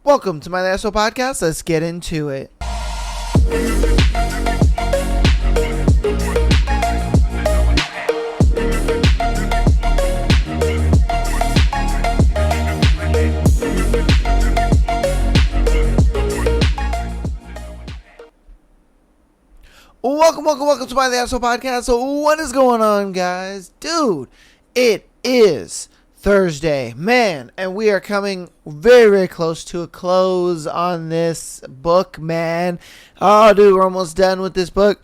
Welcome to my last podcast. Let's get into it. Welcome to my last podcast. So what is going on, guys? Dude, it is Thursday, man, and we are coming very close to a close on this book, man. Oh, dude, we're almost done with this book.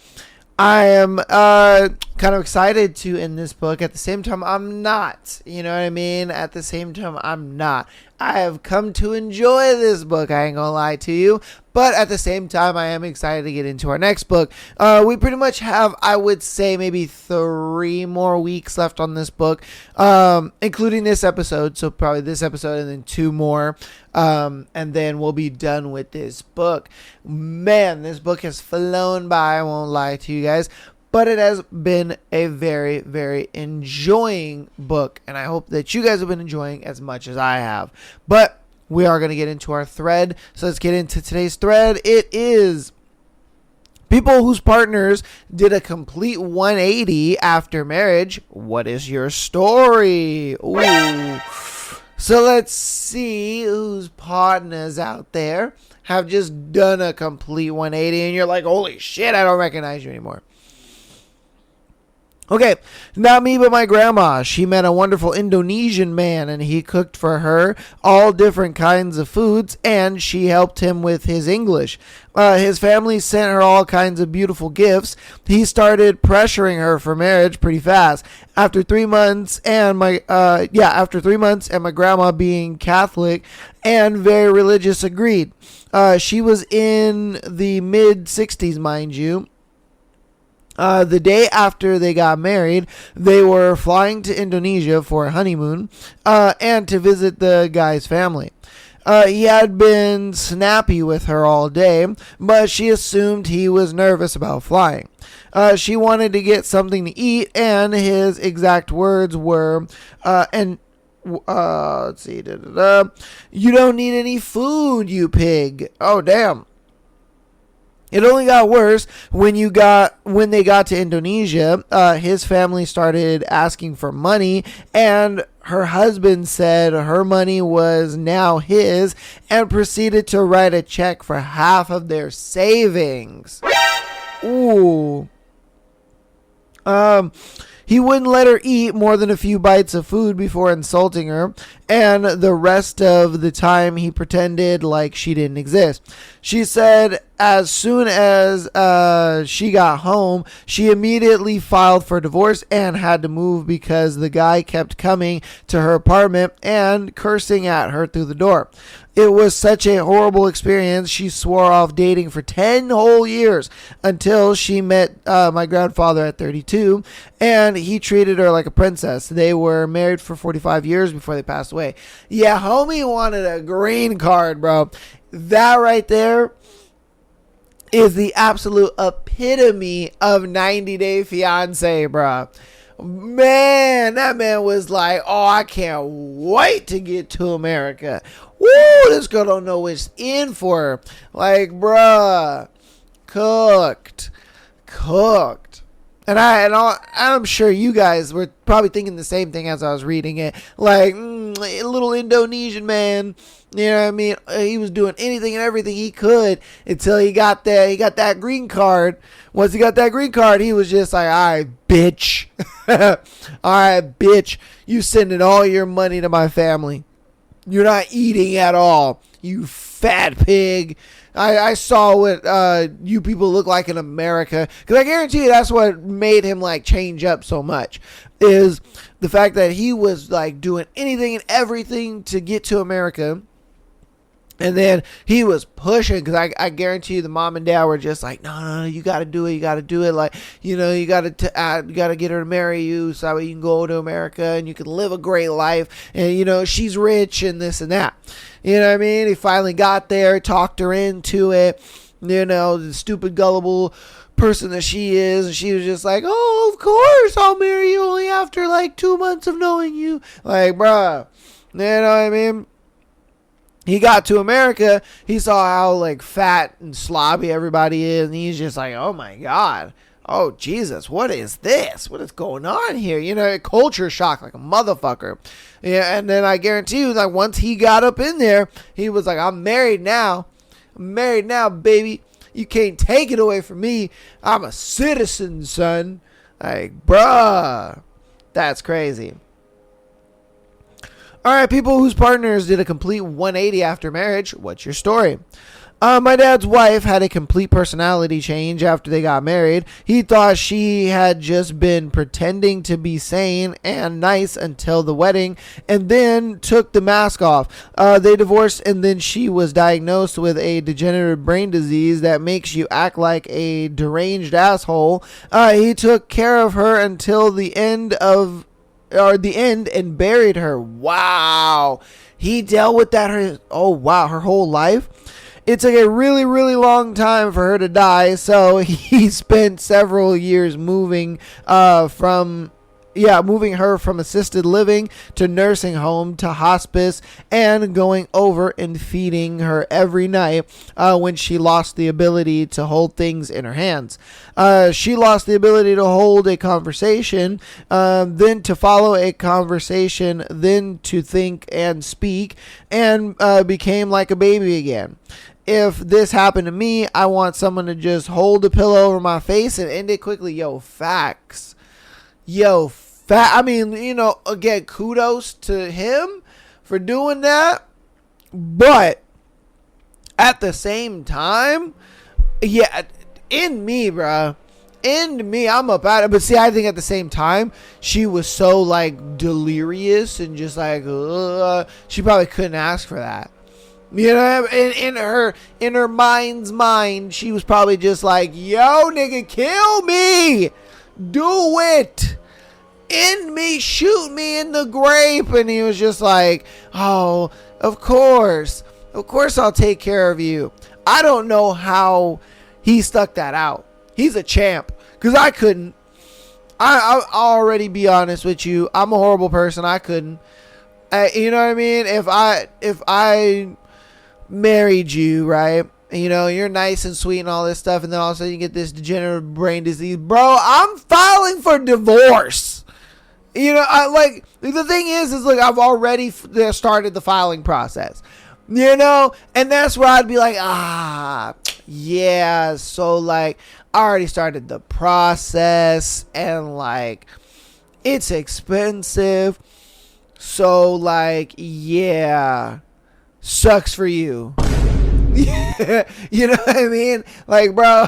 I am kind of excited to end this book. At the same time, I'm not. You know what I mean? At the same time, I'm not. I have come to enjoy this book. I ain't gonna lie to you. But at the same time, I am excited to get into our next book. We pretty much have, I would say, maybe 3 more weeks left on this book, including this episode. So probably this episode and then 2 more. And then we'll be done with this book. Man, this book has flown by. I won't lie to you guys. But it has been a very enjoying book. And I hope that you guys have been enjoying as much as I have. But we are going to get into our thread. So let's get into today's thread. It is people whose partners did a complete 180 after marriage. What is your story? Ooh. So let's see whose partners out there have just done a complete 180 and you're like, holy shit, I don't recognize you anymore. Okay, not me, but my grandma. She met a wonderful Indonesian man, and he cooked for her all different kinds of foods, and she helped him with his English. His family sent her all kinds of beautiful gifts. He started pressuring her for marriage pretty fast. After 3 months, and my grandma being Catholic and very religious agreed. She was in the mid-60s, mind you. The day after they got married, they were flying to Indonesia for a honeymoon and to visit the guy's family. He had been snappy with her all day, but she assumed he was nervous about flying. She wanted to get something to eat, and his exact words were, let's see, you don't need any food, you pig. Oh, damn. It only got worse when they got to Indonesia. His family started asking for money, and her husband said her money was now his and proceeded to write a check for half of their savings. Ooh. He wouldn't let her eat more than a few bites of food before insulting her, and the rest of the time he pretended like she didn't exist. She said as soon as she got home, she immediately filed for divorce and had to move because the guy kept coming to her apartment and cursing at her through the door. It was such a horrible experience. She swore off dating for 10 whole years until she met my grandfather at 32, and he treated her like a princess. They were married for 45 years before they passed away. Yeah, homie wanted a green card, bro. That right there is the absolute epitome of 90 Day Fiance, bro. Man, that man was like, oh, I can't wait to get to America. Woo, this girl don't know what's in for her. Like, bruh, cooked. And I'm sure you guys were probably thinking the same thing as I was reading it. Like, a little Indonesian man, you know what I mean? He was doing anything and everything he could until he got that green card. Once he got that green card, he was just like, all right, bitch. All right, bitch. You sending all your money to my family. You're not eating at all, you fat pig. I saw what you people look like in America. Because I guarantee you that's what made him like change up so much. Is the fact that he was like doing anything and everything to get to America. And then he was pushing, because I guarantee you the mom and dad were just like, no, you got to do it. You got to do it. Like, you know, you got to get her to marry you so that way you can go to America and you can live a great life. And, you know, she's rich and this and that. You know what I mean? He finally got there, talked her into it. You know, the stupid, gullible person that she is. And she was just like, oh, of course I'll marry you only after like 2 months of knowing you. Like, bruh, you know what I mean? he got to America, he saw how like fat and slobby everybody is, and he's just like, oh my God. Oh, Jesus, what is this? What is going on here? You know, culture shock like a motherfucker. Yeah, and then I guarantee you, like, once he got up in there, he was like, I'm married now. I'm married now, baby. You can't take it away from me. I'm a citizen, son. Like, bruh. That's crazy. All right, people whose partners did a complete 180 after marriage, what's your story? My dad's wife had a complete personality change after they got married. He thought she had just been pretending to be sane and nice until the wedding, and then took the mask off. They divorced, and then she was diagnosed with a degenerative brain disease that makes you act like a deranged asshole. He took care of her until the end and buried her. Wow. He dealt with that her whole life. It took a really, really long time for her to die, so he spent several years moving her from assisted living to nursing home to hospice, and going over and feeding her every night when she lost the ability to hold things in her hands. She lost the ability to hold a conversation, then to follow a conversation, then to think and speak, and became like a baby again. If this happened to me, I want someone to just hold a pillow over my face and end it quickly. Yo, facts. I mean, you know, again, kudos to him for doing that. But at the same time, yeah, in me, bruh. In me, I'm up at it. But see, I think at the same time, she was so, like, delirious and just like, she probably couldn't ask for that. You know, in her mind's mind, she was probably just like, yo, nigga, kill me. Do it. End me. Shoot me in the grape. And he was just like, oh, of course. Of course I'll take care of you. I don't know how he stuck that out. He's a champ. Because I couldn't. I'll already be honest with you. I'm a horrible person. I couldn't. You know what I mean? If I married you, right? You know, you're nice and sweet and all this stuff, and then all of a sudden you get this degenerative brain disease. Bro, I'm filing for divorce. You know, the thing is like, I've already started the filing process. You know? And that's where I'd be like, yeah. So, like, I already started the process, and, like, it's expensive. So, like, yeah. Sucks for you. You know what I mean? Like, bro,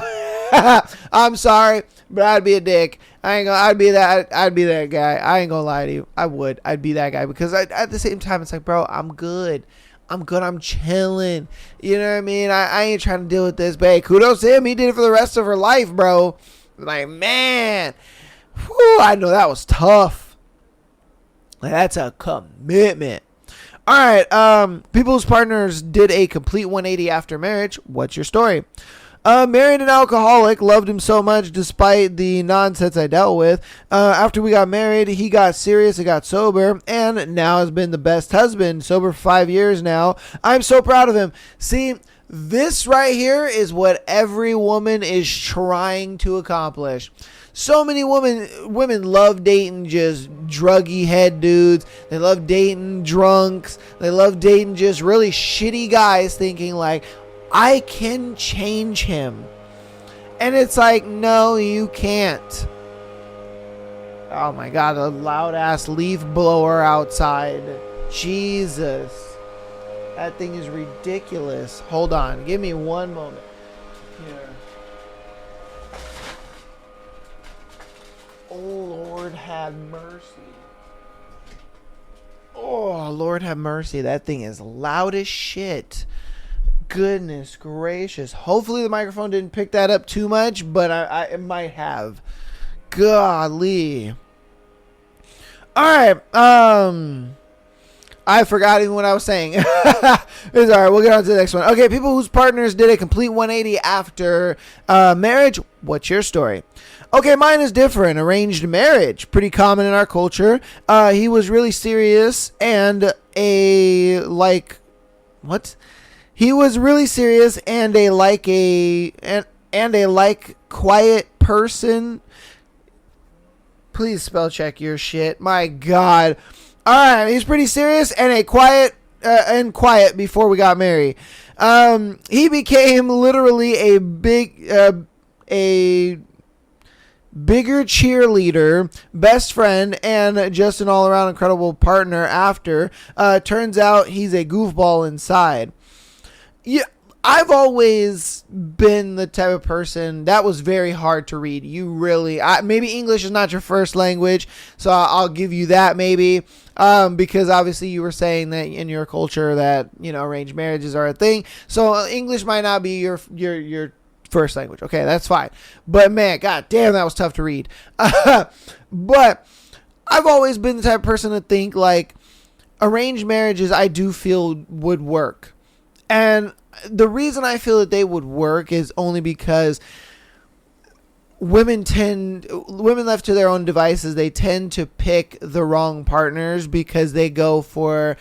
I'm sorry, but I'd be a dick. I'd be that guy. I ain't gonna lie to you. I'd be that guy, because at the same time, it's like, bro, I'm good. I'm chilling. You know what I mean? I ain't trying to deal with this, but hey, kudos to him. He did it for the rest of her life, bro. Like, man, whew, I know that was tough. Like, that's a commitment. All right, people whose partners did a complete 180 after marriage. What's your story? Married an alcoholic, loved him so much despite the nonsense I dealt with. After we got married, he got serious and got sober, and now has been the best husband. Sober for 5 years now. I'm so proud of him. See, this right here is what every woman is trying to accomplish. So many women love dating just druggy head dudes. They love dating drunks. They love dating just really shitty guys, thinking like, I can change him. And it's like, no, you can't. Oh my God, a loud ass leaf blower outside. Jesus. That thing is ridiculous. Hold on, give me one moment. Here. Oh, Lord have mercy. Oh, Lord have mercy. That thing is loud as shit. Goodness gracious. Hopefully the microphone didn't pick that up too much, but it might have. Golly. Alright, I forgot even what I was saying. It's alright, we'll get on to the next one. Okay, people whose partners did a complete 180 after marriage. What's your story? Okay, mine is different. Arranged marriage. Pretty common in our culture. He was really serious and what? He was really serious and a quiet person. Please spell check your shit. My God. All right, he's pretty serious and quiet before we got married. He became literally a bigger cheerleader, best friend, and just an all-around incredible partner after. Turns out he's a goofball inside. Yeah, I've always been the type of person that was very hard to read. Maybe English is not your first language, so I'll give you that maybe. Because obviously you were saying that in your culture that, arranged marriages are a thing. So English might not be your first language. Okay, that's fine. But man, god damn, that was tough to read. But I've always been the type of person to think like arranged marriages I do feel would work. And the reason I feel that they would work is only because women left to their own devices, they tend to pick the wrong partners because they go for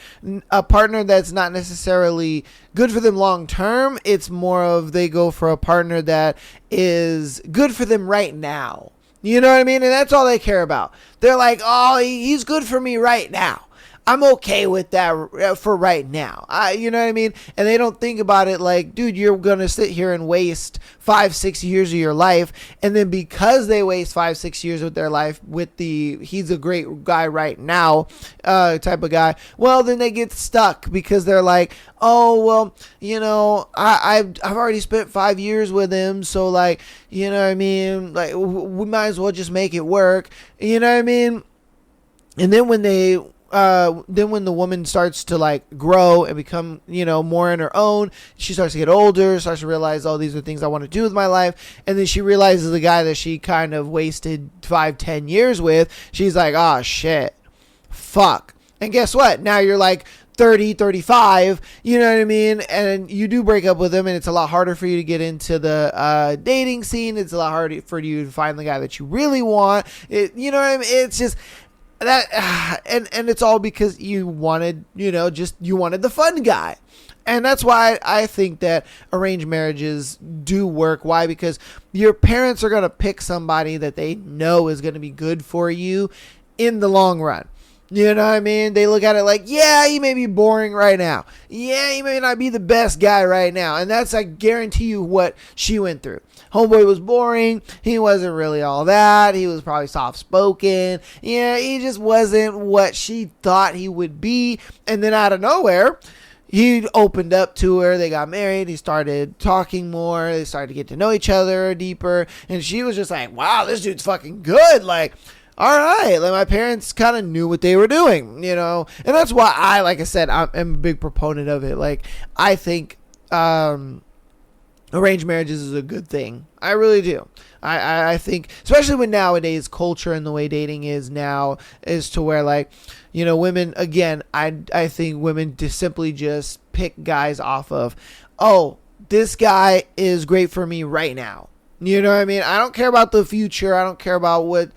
a partner that's not necessarily good for them long term. It's more of they go for a partner that is good for them right now. You know what I mean? And that's all they care about. They're like, oh, he's good for me right now. I'm okay with that for right now. You know what I mean? And they don't think about it like, dude, you're going to sit here and waste 5-6 years of your life. And then because they waste 5-6 years of their life with he's a great guy right now type of guy, well, then they get stuck because they're like, oh, well, I've already spent 5 years with him. So like, you know what I mean? Like we might as well just make it work. You know what I mean? And then when the woman starts to like grow and become, more on her own, she starts to get older, starts to realize, oh, these are things I want to do with my life. And then she realizes the guy that she kind of wasted 5-10 years with, she's like, oh shit, fuck. And guess what? Now you're like 30, 35, you know what I mean? And you do break up with him, and it's a lot harder for you to get into the dating scene. It's a lot harder for you to find the guy that you really want. You know what I mean? It's just that, and it's all because you wanted, you wanted the fun guy. And that's why I think that arranged marriages do work. Why? Because your parents are going to pick somebody that they know is going to be good for you in the long run. You know what I mean? They look at it like, yeah, he may be boring right now. Yeah, he may not be the best guy right now. And that's, I guarantee you, what she went through. Homeboy was boring. He wasn't really all that. He was probably soft-spoken. Yeah, he just wasn't what she thought he would be. And then out of nowhere, he opened up to her. They got married. He started talking more. They started to get to know each other deeper. And she was just like, wow, this dude's fucking good. Like, all right, like my parents kind of knew what they were doing, and that's why like I said, I'm a big proponent of it. Like, I think arranged marriages is a good thing. I really do. I think, especially with nowadays culture and the way dating is now, is to where like, women, again, I think women simply just pick guys off of, oh, this guy is great for me right now. You know what I mean? I don't care about the future. I don't care about what,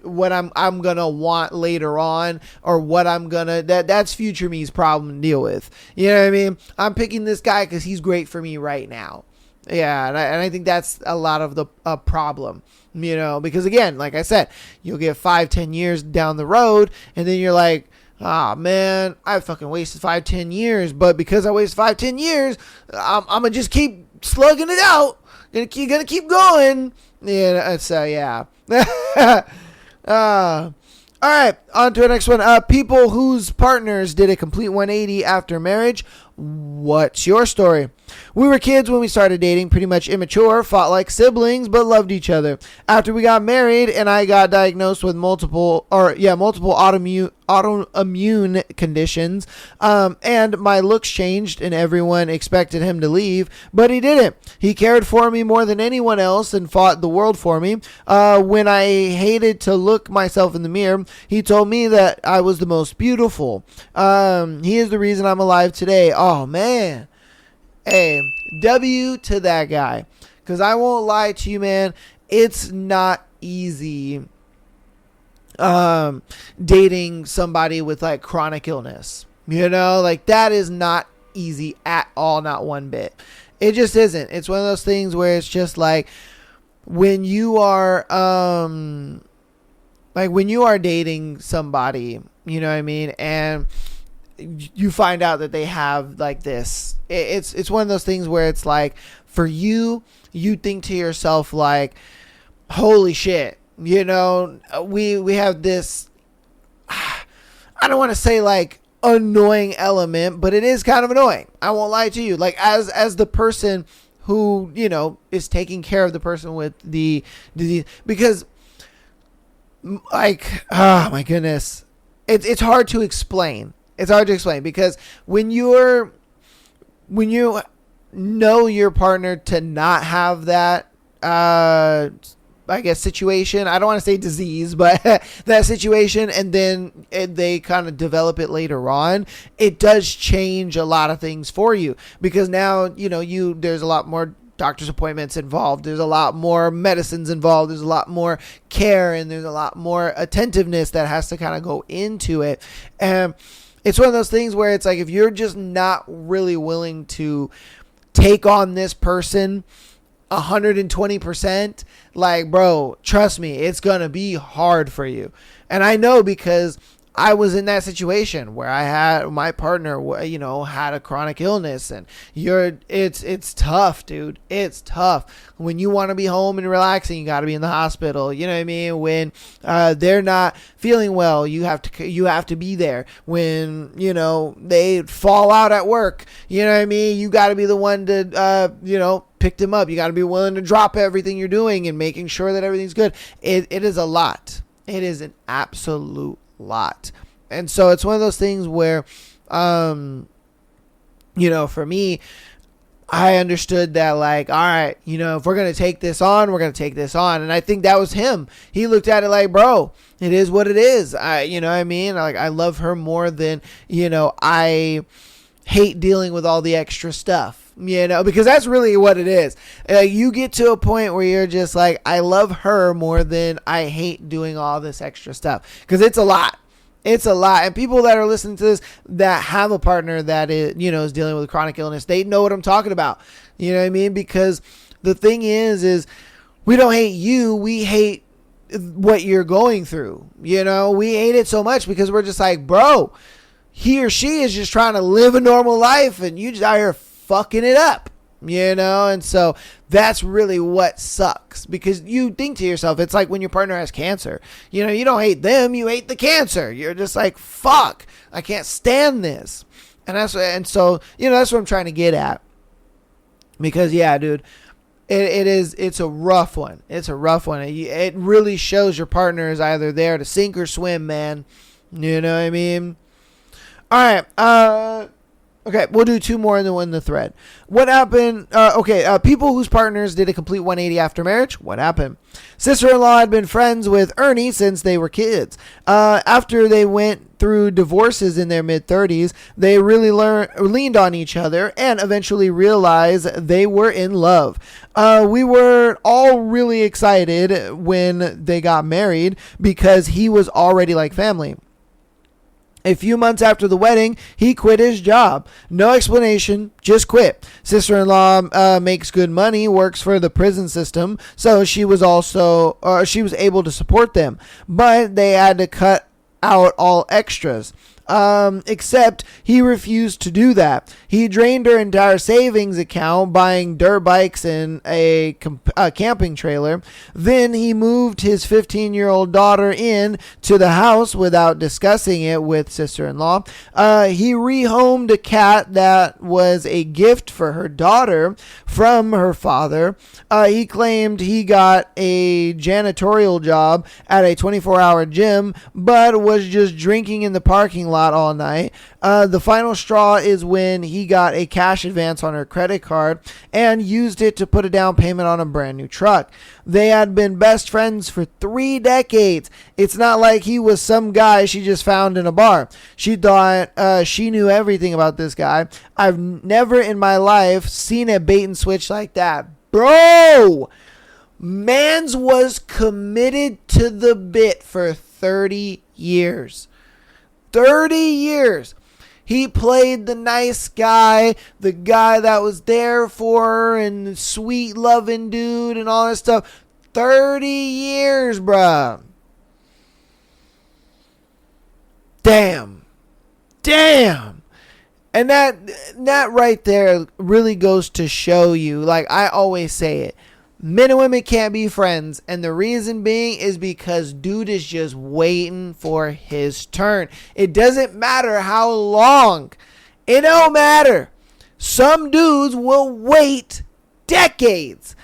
what I'm going to want later on, or what I'm going to, that's future me's problem to deal with. You know what I mean? I'm picking this guy because he's great for me right now. Yeah. And I think that's a lot of the problem, because again, like I said, you'll get 5-10 years down the road, and then you're like, ah, man, I fucking wasted 5-10 years, but because I wasted 5-10 years, I'm going to just keep slugging it out. Gonna keep going. Yeah, so yeah. All right, on to the next one. People whose partners did a complete 180 after marriage. What's your story? We were kids when we started dating, pretty much immature, fought like siblings, but loved each other. After we got married and I got diagnosed with multiple autoimmune conditions, and my looks changed and everyone expected him to leave, but he didn't. He cared for me more than anyone else and fought the world for me. When I hated to look myself in the mirror, he told me that I was the most beautiful. He is the reason I'm alive today. Oh, man. Hey, W to that guy. Because I won't lie to you, man. It's not easy dating somebody with like chronic illness. Like that is not easy at all, not one bit. It just isn't. It's one of those things where it's just like when you are dating somebody, you know what I mean, and you find out that they have like this. It's one of those things where it's like, for you think to yourself like, holy shit, you know, we have this, I don't want to say like annoying element, but it is kind of annoying. I won't lie to you. Like as the person who, you know, is taking care of the person with the disease, because like, oh my goodness, it's hard to explain. It's hard to explain because when you know your partner to not have that, I guess, situation. I don't want to say disease, but that situation, and then they kind of develop it later on. It does change a lot of things for you because now, you know, there's a lot more doctor's appointments involved. There's a lot more medicines involved. There's a lot more care, and there's a lot more attentiveness that has to kind of go into it. And it's one of those things where it's like, if you're just not really willing to take on this person 120%, like, bro, trust me, it's going to be hard for you. And I know because I was in that situation where I had my partner, you know, had a chronic illness, and it's tough, dude. It's tough when you want to be home and relaxing. You got to be in the hospital. You know what I mean? When they're not feeling well, you have to be there. When, you know, they fall out at work, you know what I mean? You got to be the one to, you know, pick them up. You got to be willing to drop everything you're doing and making sure that everything's good. It is a lot. It is an absolute lot. And so it's one of those things where, you know, for me, I understood that, like, all right, you know, if we're going to take this on, we're going to take this on. And I think that was him. He looked at it like, bro, it is what it is. You know what I mean? Like, I love her more than, you know, I hate dealing with all the extra stuff, you know, because that's really what it is. You get to a point where you're just like, I love her more than I hate doing all this extra stuff, because it's a lot. It's a lot. And people that are listening to this that have a partner that is, you know, is dealing with chronic illness, they know what I'm talking about. You know what I mean? Because the thing is we don't hate you. We hate what you're going through. You know, we hate it so much because we're just like, bro, he or she is just trying to live a normal life and you just out here fucking it up, you know? And so that's really what sucks, because you think to yourself, it's like when your partner has cancer, you know, you don't hate them, you hate the cancer. You're just like, fuck, I can't stand this. And so, you know, that's what I'm trying to get at, because yeah, dude, it's a rough one. It's a rough one. It really shows your partner is either there to sink or swim, man. You know what I mean? All right. Okay, we'll do two more and then win the thread. What happened? People whose partners did a complete 180 after marriage. What happened? Sister-in-law had been friends with Ernie since they were kids. After they went through divorces in their mid-30s, they really leaned on each other and eventually realized they were in love. We were all really excited when they got married because he was already like family. A few months after the wedding, he quit his job. No explanation, just quit. Sister-in-law makes good money, works for the prison system, so she was able to support them. But they had to cut out all extras. Except he refused to do that. He drained her entire savings account buying dirt bikes and a camping trailer. Then he moved his 15-year-old daughter in to the house without discussing it with sister-in-law. He rehomed a cat that was a gift for her daughter from her father. He claimed he got a janitorial job at a 24-hour gym, but was just drinking in the parking lot all night. The final straw is when he got a cash advance on her credit card and used it to put a down payment on a brand new truck. They had been best friends for 3 decades. It's not like he was some guy she just found in a bar. She thought she knew everything about this guy. I've never in my life seen a bait and switch like that. Bro! Mans was committed to the bit for 30 years. 30 years. He played the nice guy, the guy that was there for her and sweet loving dude and all that stuff. 30 years, bruh. Damn. And that right there really goes to show you, like I always say it, men and women can't be friends, and the reason being is because dude is just waiting for his turn. It doesn't matter how long. It don't matter. Some dudes will wait decades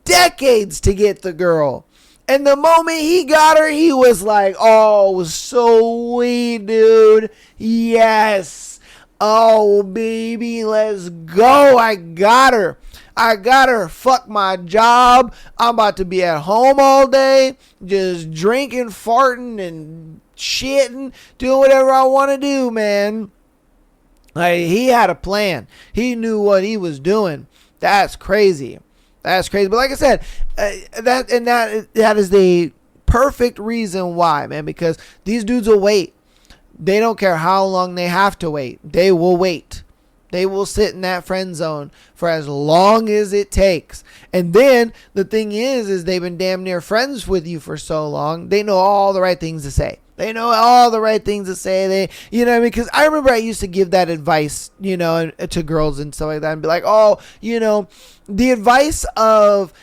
to get the girl. And the moment he got her, he was like, oh, sweet, dude. Yes. Oh, baby, let's go. I got her. Fuck my job. I'm about to be at home all day, just drinking, farting, and shitting, doing whatever I want to do, man. Like, he had a plan. He knew what he was doing. That's crazy. But like I said, that is the perfect reason why, man, because these dudes will wait. They don't care how long they have to wait. They will wait. They will sit in that friend zone for as long as it takes. And then the thing is they've been damn near friends with you for so long. They know all the right things to say. They, you know what I mean? Because I remember I used to give that advice, you know, to girls and stuff like that, and be like, oh, you know, the advice of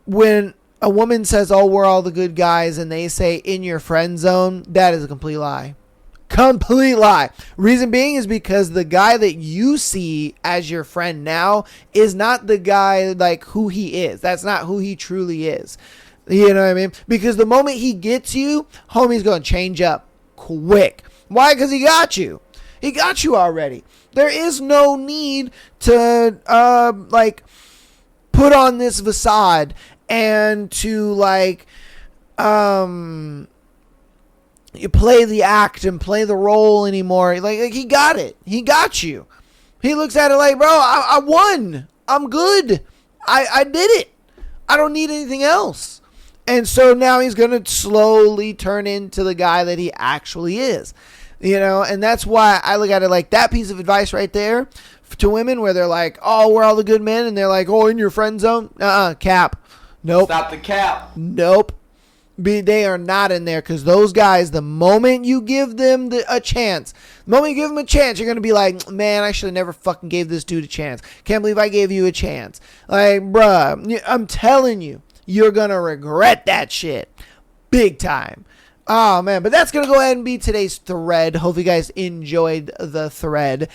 when a woman says, oh, we're all the good guys, and they say in your friend zone, that is a complete lie. Complete lie. Reason being is because the guy that you see as your friend now is not the guy like who he is. That's not who he truly is. You know what I mean? Because the moment he gets you, homie's going to change up quick. Why? Because he got you. He got you already. There is no need to put on this facade and to you play the act and play the role anymore. Like he got it. He got you. He looks at it like, bro, I won. I'm good. I did it. I don't need anything else. And so now he's going to slowly turn into the guy that he actually is. You know, and that's why I look at it like that piece of advice right there to women where they're like, oh, we're all the good men. And they're like, oh, in your friend zone? Cap. Nope. Stop the cap. Nope. They are not in there, because those guys, the moment you give them a chance, you're going to be like, man, I should have never fucking gave this dude a chance. Can't believe I gave you a chance. Like, bruh, I'm telling you, you're going to regret that shit. Big time. Oh, man. But that's going to go ahead and be today's thread. Hope you guys enjoyed the thread.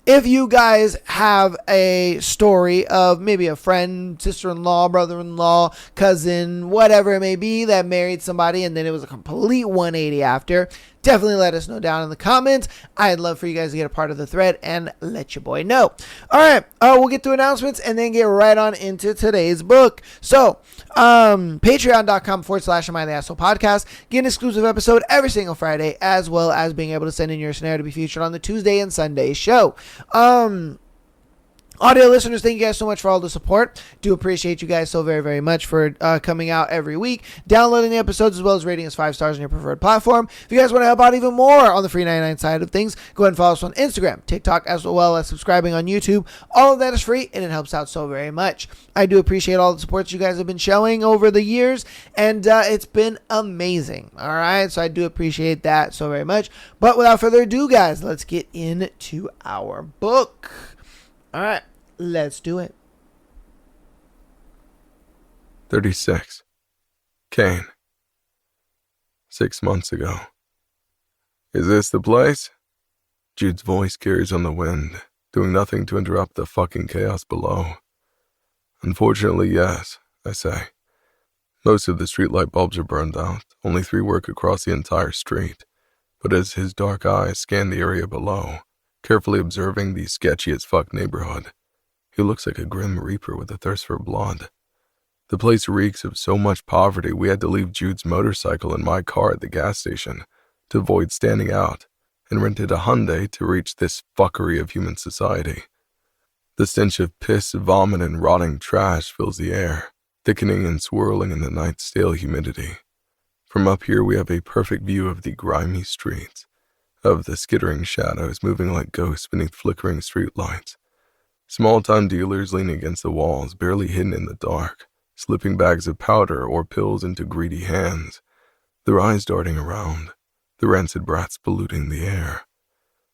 If you guys have a story of maybe a friend, sister-in-law, brother-in-law, cousin, whatever it may be, that married somebody and then it was a complete 180 after, definitely let us know down in the comments. I'd love for you guys to get a part of the thread and let your boy know. All right, we'll get to announcements and then get right on into today's book. So, patreon.com/Am I the Asshole Podcast. Get an exclusive episode every single Friday, as well as being able to send in your scenario to be featured on the Tuesday and Sunday show. Audio listeners, thank you guys so much for all the support. Do appreciate you guys so very, very much for coming out every week, downloading the episodes, as well as rating us 5 stars on your preferred platform. If you guys want to help out even more on the free 99 side of things, go ahead and follow us on Instagram, TikTok, as well as subscribing on YouTube. All of that is free, and it helps out so very much. I do appreciate all the support you guys have been showing over the years, and it's been amazing. All right, so I do appreciate that so very much. But without further ado, guys, let's get into our book. All right, let's do it. 36. Kane. 6 months ago. Is this the place? Jude's voice carries on the wind, doing nothing to interrupt the fucking chaos below. Unfortunately, yes, I say. Most of the streetlight bulbs are burned out. Only 3 work across the entire street. But as his dark eyes scan the area below, carefully observing the sketchy-as-fuck neighborhood, he looks like a grim reaper with a thirst for blood. The place reeks of so much poverty we had to leave Jude's motorcycle and my car at the gas station to avoid standing out, and rented a Hyundai to reach this fuckery of human society. The stench of piss, vomit, and rotting trash fills the air, thickening and swirling in the night's stale humidity. From up here we have a perfect view of the grimy streets, of the skittering shadows moving like ghosts beneath flickering streetlights. Small-time dealers leaning against the walls, barely hidden in the dark, slipping bags of powder or pills into greedy hands, their eyes darting around, the rancid brats polluting the air.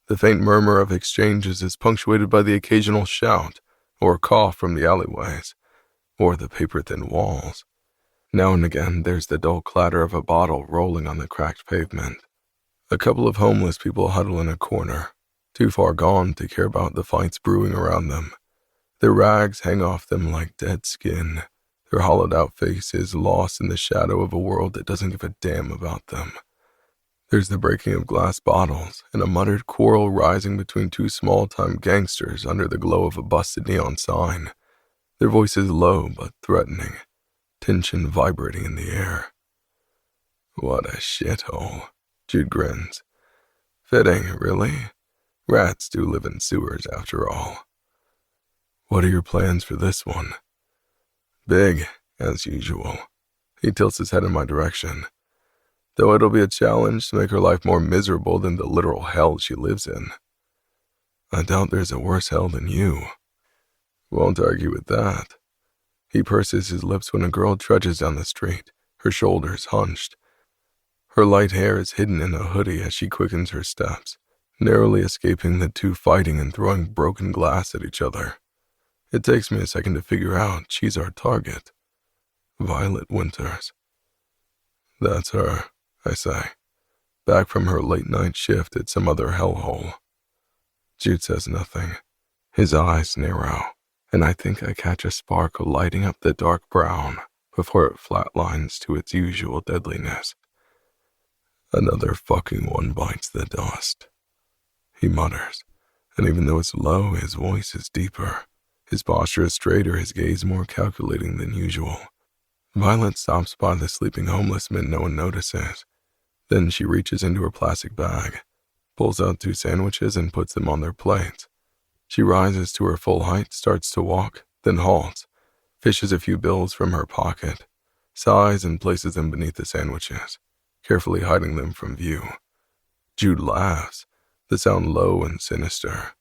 The faint murmur of exchanges is punctuated by the occasional shout or cough from the alleyways, or the paper-thin walls. Now and again, there's the dull clatter of a bottle rolling on the cracked pavement. A couple of homeless people huddle in a corner, too far gone to care about the fights brewing around them. Their rags hang off them like dead skin, their hollowed-out faces lost in the shadow of a world that doesn't give a damn about them. There's the breaking of glass bottles and a muttered quarrel rising between two small-time gangsters under the glow of a busted neon sign, their voices low but threatening, tension vibrating in the air. What a shithole, Jude grins. Fitting, really? Rats do live in sewers after all. What are your plans for this one? Big, as usual. He tilts his head in my direction. Though it'll be a challenge to make her life more miserable than the literal hell she lives in. I doubt there's a worse hell than you. Won't argue with that. He purses his lips when a girl trudges down the street, her shoulders hunched. Her light hair is hidden in a hoodie as she quickens her steps, narrowly escaping the two fighting and throwing broken glass at each other. It takes me a second to figure out she's our target. Violet Winters. That's her, I say, back from her late-night shift at some other hellhole. Jude says nothing. His eyes narrow, and I think I catch a spark lighting up the dark brown before it flatlines to its usual deadliness. Another fucking one bites the dust, he mutters, and even though it's low, his voice is deeper. His posture is straighter, his gaze more calculating than usual. Violet stops by the sleeping homeless men no one notices. Then she reaches into her plastic bag, pulls out 2 sandwiches and puts them on their plates. She rises to her full height, starts to walk, then halts, fishes a few bills from her pocket, sighs and places them beneath the sandwiches, carefully hiding them from view. Jude laughs, the sound low and sinister.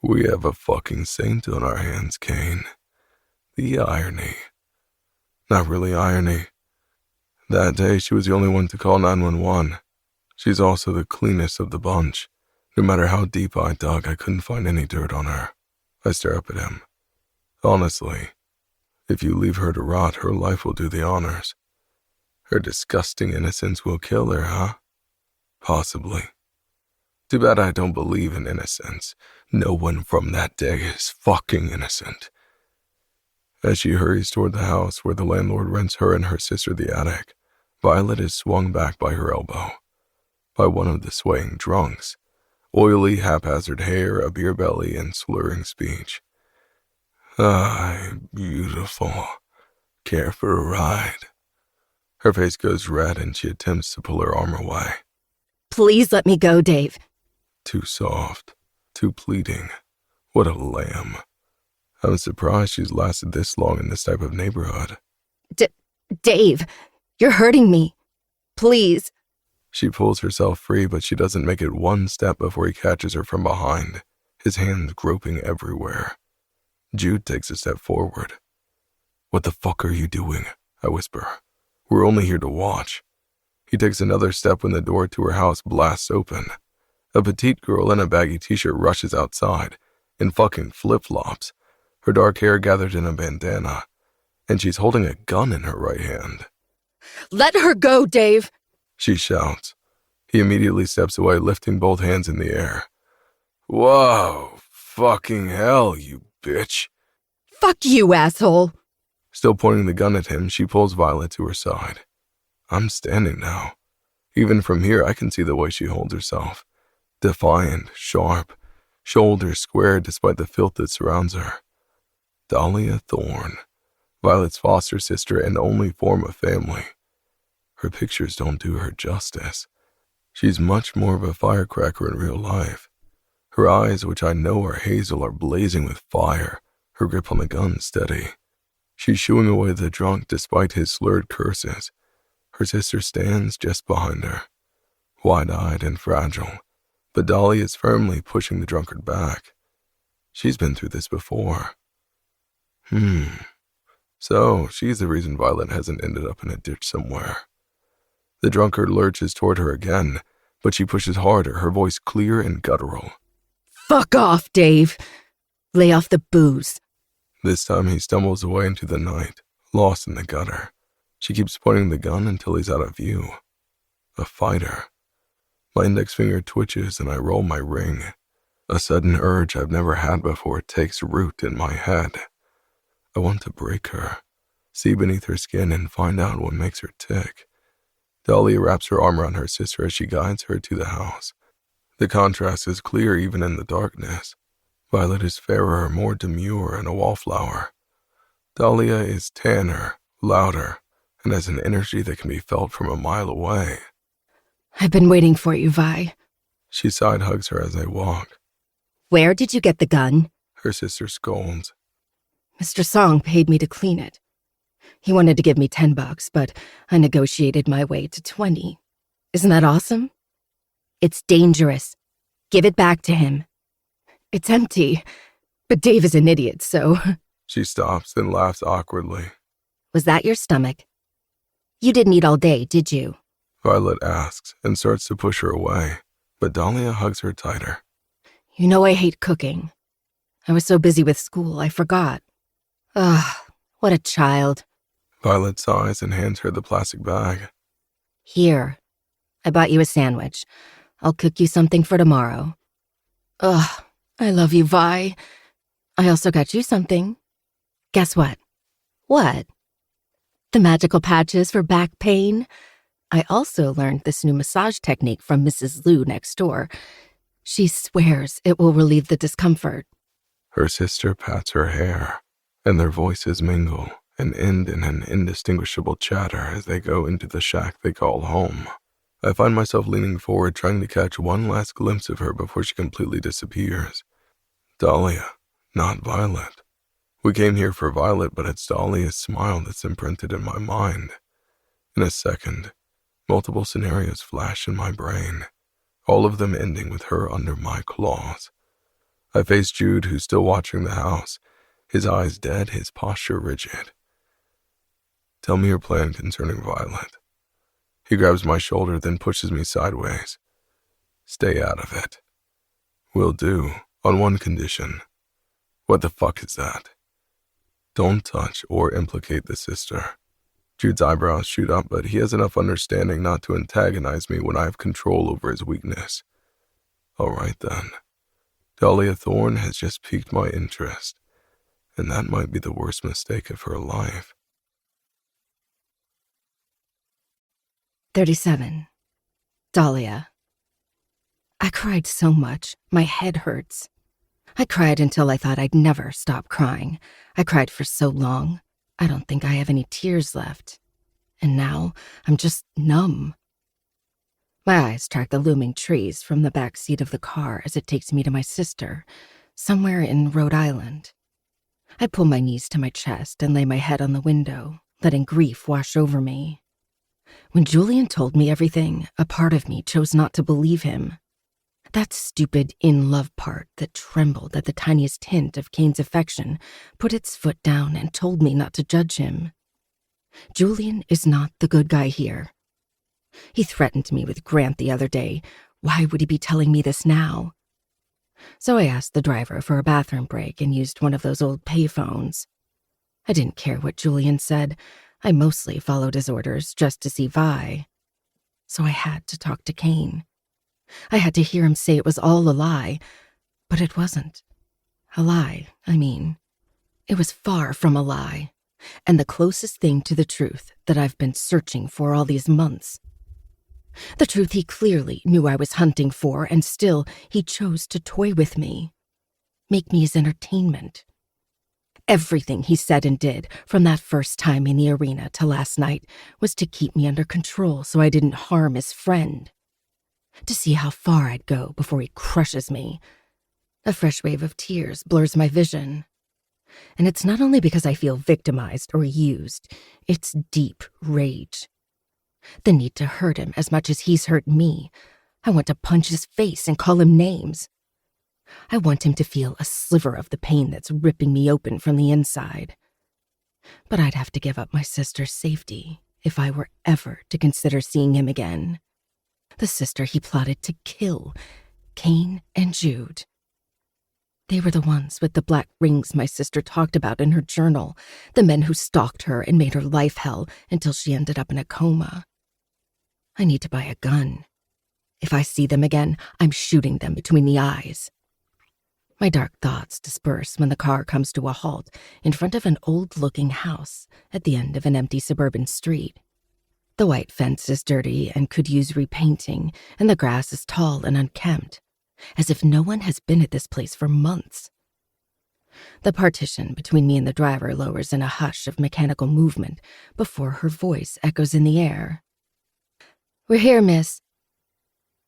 We have a fucking saint on our hands, Kane. The irony. Not really irony. That day, she was the only one to call 911. She's also the cleanest of the bunch. No matter how deep I dug, I couldn't find any dirt on her. I stare up at him. Honestly, if you leave her to rot, her life will do the honors. Her disgusting innocence will kill her, huh? Possibly. Too bad I don't believe in innocence. No one from that day is fucking innocent. As she hurries toward the house where the landlord rents her and her sister the attic, Violet is swung back by her elbow, by one of the swaying drunks, oily, haphazard hair, a beer belly, and slurring speech. "Hi, beautiful. Care for a ride?" Her face goes red and she attempts to pull her arm away. Please let me go, Dave. Too soft, too pleading. What a lamb. I'm surprised she's lasted this long in this type of neighborhood. Dave, you're hurting me. Please. She pulls herself free, but she doesn't make it one step before he catches her from behind, his hands groping everywhere. Jude takes a step forward. "What the fuck are you doing?" I whisper. "We're only here to watch." He takes another step when the door to her house blasts open. A petite girl in a baggy t-shirt rushes outside, in fucking flip-flops, her dark hair gathered in a bandana, and she's holding a gun in her right hand. Let her go, Dave, she shouts. He immediately steps away, lifting both hands in the air. "Whoa, fucking hell, you bitch." Fuck you, asshole. Still pointing the gun at him, she pulls Violet to her side. I'm standing now. Even from here, I can see the way she holds herself. Defiant, sharp, shoulders squared despite the filth that surrounds her. Dahlia Thorne, Violet's foster sister and only form of family. Her pictures don't do her justice. She's much more of a firecracker in real life. Her eyes, which I know are hazel, are blazing with fire, her grip on the gun steady. She's shooing away the drunk despite his slurred curses. Her sister stands just behind her. wide-eyed and fragile, but Dolly is firmly pushing the drunkard back. She's been through this before. So she's the reason Violet hasn't ended up in a ditch somewhere. The drunkard lurches toward her again, but she pushes harder, her voice clear and guttural. Fuck off, Dave. Lay off the booze. This time he stumbles away into the night, lost in the gutter. She keeps pointing the gun until he's out of view. A fighter. My index finger twitches and I roll my ring. A sudden urge I've never had before takes root in my head. I want to break her, see beneath her skin and find out what makes her tick. Dahlia wraps her arm around her sister as she guides her to the house. The contrast is clear even in the darkness. Violet is fairer, more demure, and a wallflower. Dahlia is tanner, louder, and has an energy that can be felt from a mile away. I've been waiting for you, Vi. She side-hugs her as they walk. Where did you get the gun? Her sister scolds. Mr. Song paid me to clean it. He wanted to give me $10, but I negotiated my way to 20. Isn't that awesome? It's dangerous. Give it back to him. It's empty, but Dave is an idiot, so... She stops and laughs awkwardly. Was that your stomach? You didn't eat all day, did you? Violet asks and starts to push her away, but Dahlia hugs her tighter. You know I hate cooking. I was so busy with school, I forgot. Ugh, what a child. Violet sighs and hands her the plastic bag. Here, I bought you a sandwich. I'll cook you something for tomorrow. Ugh, I love you, Vi. I also got you something. Guess what? What? The magical patches for back pain. I also learned this new massage technique from Mrs. Liu next door. She swears it will relieve the discomfort. Her sister pats her hair, and their voices mingle and end in an indistinguishable chatter as they go into the shack they call home. I find myself leaning forward, trying to catch one last glimpse of her before she completely disappears. Dahlia, not Violet. We came here for Violet, but it's Dahlia's smile that's imprinted in my mind. In a second, multiple scenarios flash in my brain, all of them ending with her under my claws. I face Jude, who's still watching the house, his eyes dead, his posture rigid. Tell me your plan concerning Violet. He grabs my shoulder, then pushes me sideways. Stay out of it. Will do, on one condition. What the fuck is that? Don't touch or implicate the sister. Jude's eyebrows shoot up, but he has enough understanding not to antagonize me when I have control over his weakness. All right then. Dahlia Thorne has just piqued my interest, and that might be the worst mistake of her life. 37. Dahlia. I cried so much, my head hurts. I cried until I thought I'd never stop crying. I cried for so long, I don't think I have any tears left. And now, I'm just numb. My eyes track the looming trees from the back seat of the car as it takes me to my sister, somewhere in Rhode Island. I pull my knees to my chest and lay my head on the window, letting grief wash over me. When Julian told me everything, a part of me chose not to believe him. That stupid in-love part that trembled at the tiniest hint of Kane's affection put its foot down and told me not to judge him. Julian is not the good guy here. He threatened me with Grant the other day. Why would he be telling me this now? So I asked the driver for a bathroom break and used one of those old payphones. I didn't care what Julian said. I mostly followed his orders just to see Vi. So I had to talk to Kane. I had to hear him say it was all a lie, but it wasn't. A lie, I mean. It was far from a lie, and the closest thing to the truth that I've been searching for all these months. The truth he clearly knew I was hunting for, and still he chose to toy with me, make me his entertainment. Everything he said and did, from that first time in the arena to last night, was to keep me under control so I didn't harm his friend. To see how far I'd go before he crushes me. A fresh wave of tears blurs my vision. And it's not only because I feel victimized or used, it's deep rage. The need to hurt him as much as he's hurt me. I want to punch his face and call him names. I want him to feel a sliver of the pain that's ripping me open from the inside. But I'd have to give up my sister's safety if I were ever to consider seeing him again. The sister he plotted to kill, Kane and Jude. They were the ones with the black rings my sister talked about in her journal, the men who stalked her and made her life hell until she ended up in a coma. I need to buy a gun. If I see them again, I'm shooting them between the eyes. My dark thoughts disperse when the car comes to a halt in front of an old-looking house at the end of an empty suburban street. The white fence is dirty and could use repainting, and the grass is tall and unkempt, as if no one has been at this place for months. The partition between me and the driver lowers in a hush of mechanical movement before her voice echoes in the air. "We're here, miss."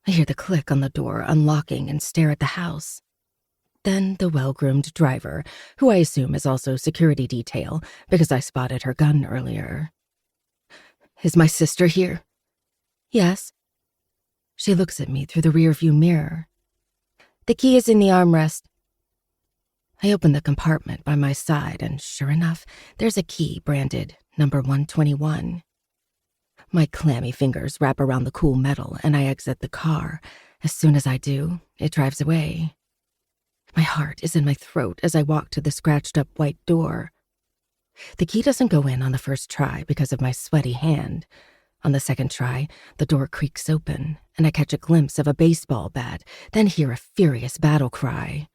I hear the click on the door unlocking and stare at the house. Then the well-groomed driver, who I assume is also security detail because I spotted her gun earlier. "Is my sister here?" "Yes." She looks at me through the rearview mirror. "The key is in the armrest." I open the compartment by my side, and sure enough, there's a key branded number 121. My clammy fingers wrap around the cool metal, and I exit the car. As soon as I do, it drives away. My heart is in my throat as I walk to the scratched-up white door. The key doesn't go in on the first try because of my sweaty hand. On the second try, the door creaks open, and I catch a glimpse of a baseball bat, then hear a furious battle cry.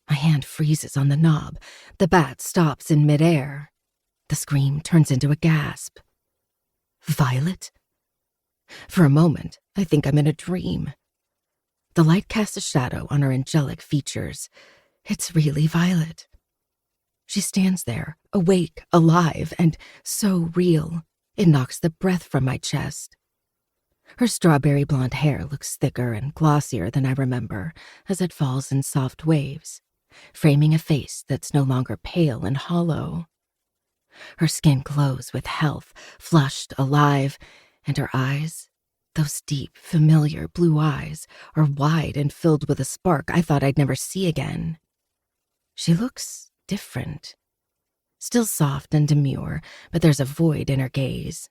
My hand freezes on the knob. The bat stops in midair. The scream turns into a gasp. Violet? For a moment, I think I'm in a dream. The light casts a shadow on her angelic features. It's really Violet. She stands there, awake, alive, and so real. It knocks the breath from my chest. Her strawberry blonde hair looks thicker and glossier than I remember as it falls in soft waves, framing a face that's no longer pale and hollow. Her skin glows with health, flushed, alive, and her eyes, those deep, familiar blue eyes, are wide and filled with a spark I thought I'd never see again. She looks different. Still soft and demure, but there's a void in her gaze,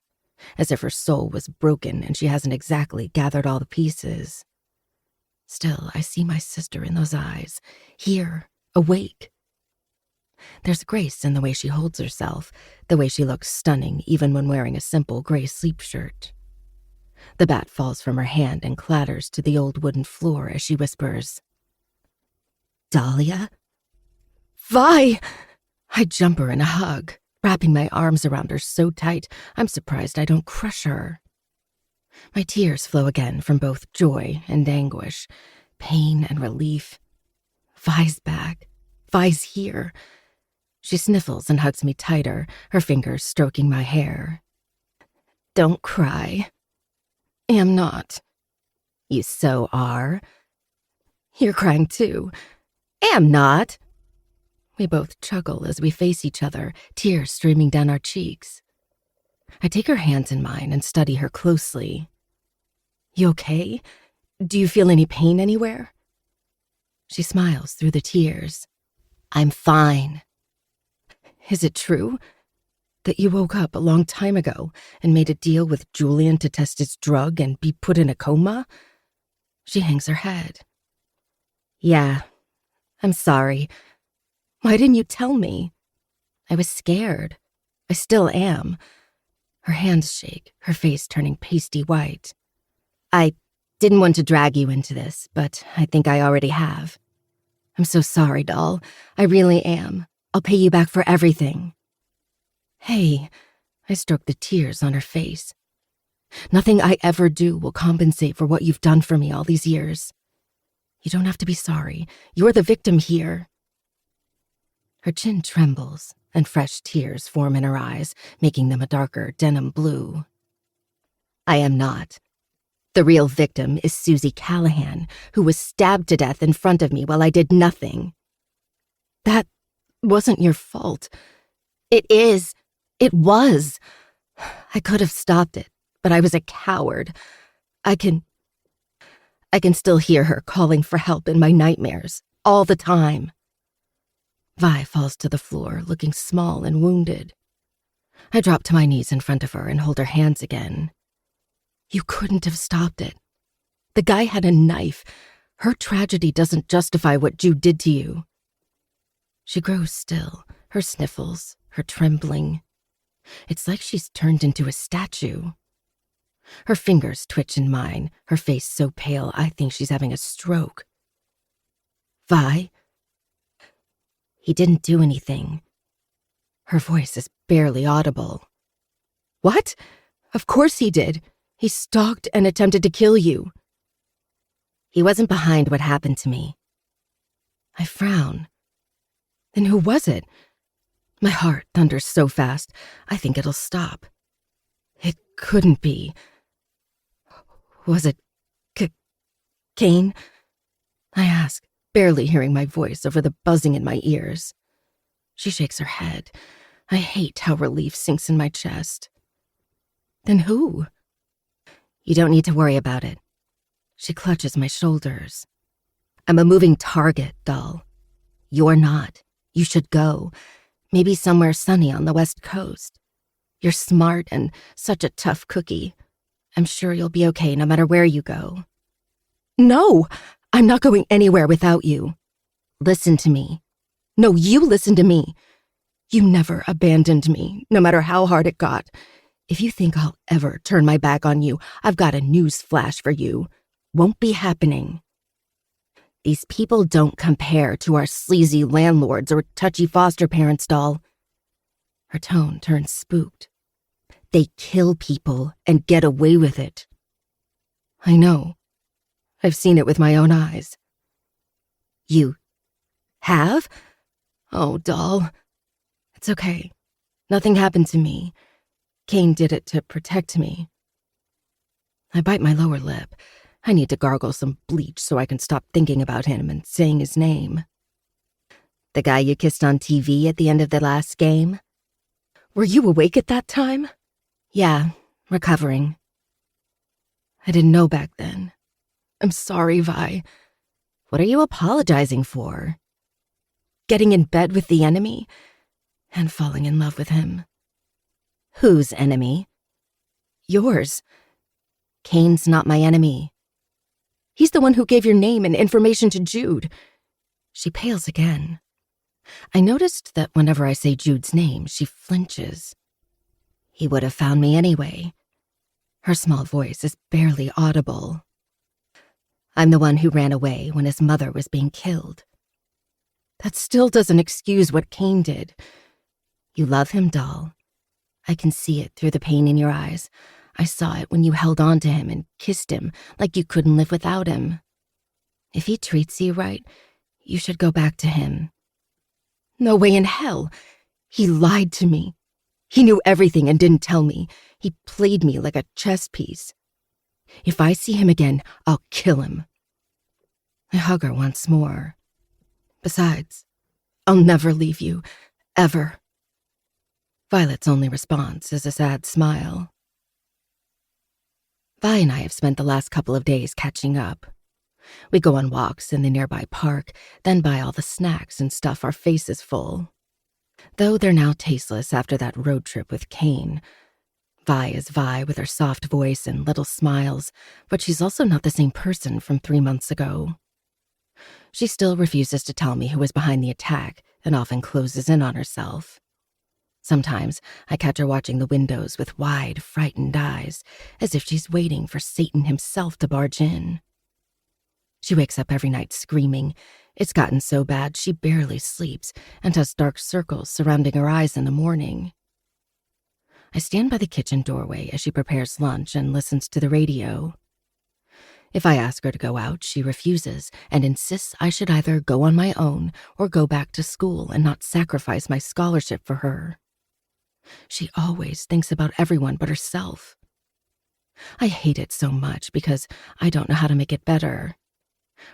as if her soul was broken and she hasn't exactly gathered all the pieces. Still, I see my sister in those eyes, here, awake. There's grace in the way she holds herself, the way she looks stunning even when wearing a simple gray sleep shirt. The bat falls from her hand and clatters to the old wooden floor as she whispers, "Dahlia?" "Vi!" I jump her in a hug, wrapping my arms around her so tight I'm surprised I don't crush her. My tears flow again from both joy and anguish, pain and relief. Vi's back. Vi's here. She sniffles and hugs me tighter, her fingers stroking my hair. "Don't cry." "Am not." "You so are." "You're crying too." "Am not." We both chuckle as we face each other, tears streaming down our cheeks. I take her hands in mine and study her closely. "You okay? Do you feel any pain anywhere?" She smiles through the tears. "I'm fine." "Is it true that you woke up a long time ago and made a deal with Julian to test his drug and be put in a coma?" She hangs her head. "Yeah, I'm sorry. Why didn't you tell me?" "I was scared. I still am." Her hands shake, her face turning pasty white. "I didn't want to drag you into this, but I think I already have. I'm so sorry, doll. I really am. I'll pay you back for everything." "Hey," I stroke the tears on her face. "Nothing I ever do will compensate for what you've done for me all these years. You don't have to be sorry. You're the victim here." Her chin trembles, and fresh tears form in her eyes, making them a darker denim blue. "I am not. The real victim is Susie Callahan, who was stabbed to death in front of me while I did nothing." "That wasn't your fault." "It is. It was. I could have stopped it, but I was a coward. I can still hear her calling for help in my nightmares, all the time. Vi falls to the floor, looking small and wounded. I drop to my knees in front of her and hold her hands again. You couldn't have stopped it. The guy had a knife. Her tragedy doesn't justify what Jude did to you. She grows still, her sniffles, her trembling. It's like she's turned into a statue. Her fingers twitch in mine, her face so pale I think she's having a stroke. Vi? He didn't do anything. Her voice is barely audible. What? Of course he did. He stalked and attempted to kill you. He wasn't behind what happened to me. I frown. Then who was it? My heart thunders so fast, I think it'll stop. It couldn't be. Was it Kane? I ask, barely hearing my voice over the buzzing in my ears. She shakes her head. I hate how relief sinks in my chest. Then who? You don't need to worry about it. She clutches my shoulders. I'm a moving target, doll. You're not. You should go. Maybe somewhere sunny on the West Coast. You're smart and such a tough cookie. I'm sure you'll be okay no matter where you go. No, I'm not going anywhere without you. Listen to me. No, you listen to me. You never abandoned me, no matter how hard it got. If you think I'll ever turn my back on you, I've got a news flash for you. Won't be happening. These people don't compare to our sleazy landlords or touchy foster parents, doll. Her tone turns spooked. They kill people and get away with it. I know. I've seen it with my own eyes. You have? Oh, doll. It's okay. Nothing happened to me. Kane did it to protect me. I bite my lower lip. I need to gargle some bleach so I can stop thinking about him and saying his name. The guy you kissed on TV at the end of the last game? Were you awake at that time? Yeah, recovering. I didn't know back then. I'm sorry, Vi. What are you apologizing for? Getting in bed with the enemy and falling in love with him. Whose enemy? Yours. Kane's not my enemy. He's the one who gave your name and information to Jude. She pales again. I noticed that whenever I say Jude's name, she flinches. He would have found me anyway. Her small voice is barely audible. I'm the one who ran away when his mother was being killed. That still doesn't excuse what Kane did. You love him, doll. I can see it through the pain in your eyes. I saw it when you held on to him and kissed him like you couldn't live without him. If he treats you right, you should go back to him. No way in hell. He lied to me. He knew everything and didn't tell me. He played me like a chess piece. If I see him again, I'll kill him. I hug her once more. Besides, I'll never leave you, ever. Violet's only response is a sad smile. Vi and I have spent the last couple of days catching up. We go on walks in the nearby park, then buy all the snacks and stuff our faces full. Though they're now tasteless after that road trip with Kane. Vi is Vi with her soft voice and little smiles, but she's also not the same person from 3 months ago. She still refuses to tell me who was behind the attack and often closes in on herself. Sometimes I catch her watching the windows with wide, frightened eyes, as if she's waiting for Satan himself to barge in. She wakes up every night screaming. It's gotten so bad she barely sleeps and has dark circles surrounding her eyes in the morning. I stand by the kitchen doorway as she prepares lunch and listens to the radio. If I ask her to go out, she refuses and insists I should either go on my own or go back to school and not sacrifice my scholarship for her. She always thinks about everyone but herself. I hate it so much because I don't know how to make it better,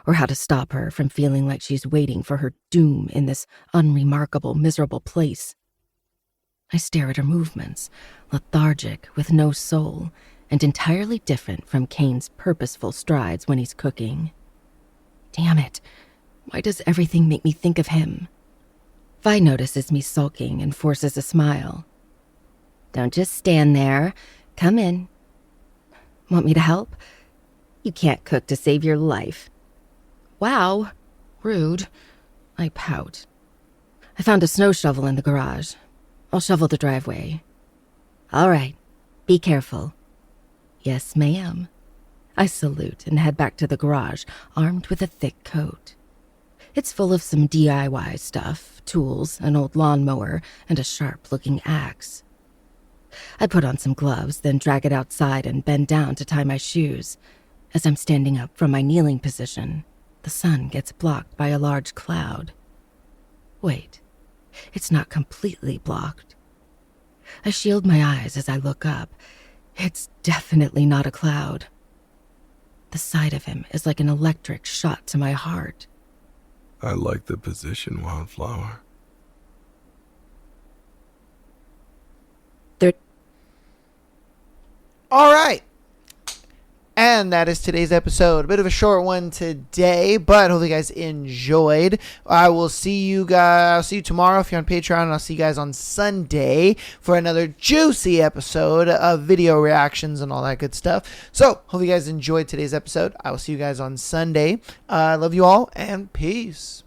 or how to stop her from feeling like she's waiting for her doom in this unremarkable, miserable place. I stare at her movements, lethargic, with no soul, and entirely different from Kane's purposeful strides when he's cooking. Damn it. Why does everything make me think of him? Vi notices me sulking and forces a smile. Don't just stand there. Come in. Want me to help? You can't cook to save your life. Wow. Rude. I pout. I found a snow shovel in the garage. I'll shovel the driveway. All right. Be careful. Yes, ma'am. I salute and head back to the garage, armed with a thick coat. It's full of some DIY stuff, tools, an old lawnmower, and a sharp-looking axe. I put on some gloves, then drag it outside and bend down to tie my shoes. As I'm standing up from my kneeling position, the sun gets blocked by a large cloud. Wait, it's not completely blocked. I shield my eyes as I look up. It's definitely not a cloud. The sight of him is like an electric shot to my heart. I like the position, Wildflower. All right. And that is today's episode. A bit of a short one today, but hopefully you guys enjoyed. I will see you guys. I'll see you tomorrow if you're on Patreon, and I'll see you guys on Sunday for another juicy episode of video reactions and all that good stuff. So, hope you guys enjoyed today's episode. I will see you guys on Sunday. Love you all, and peace.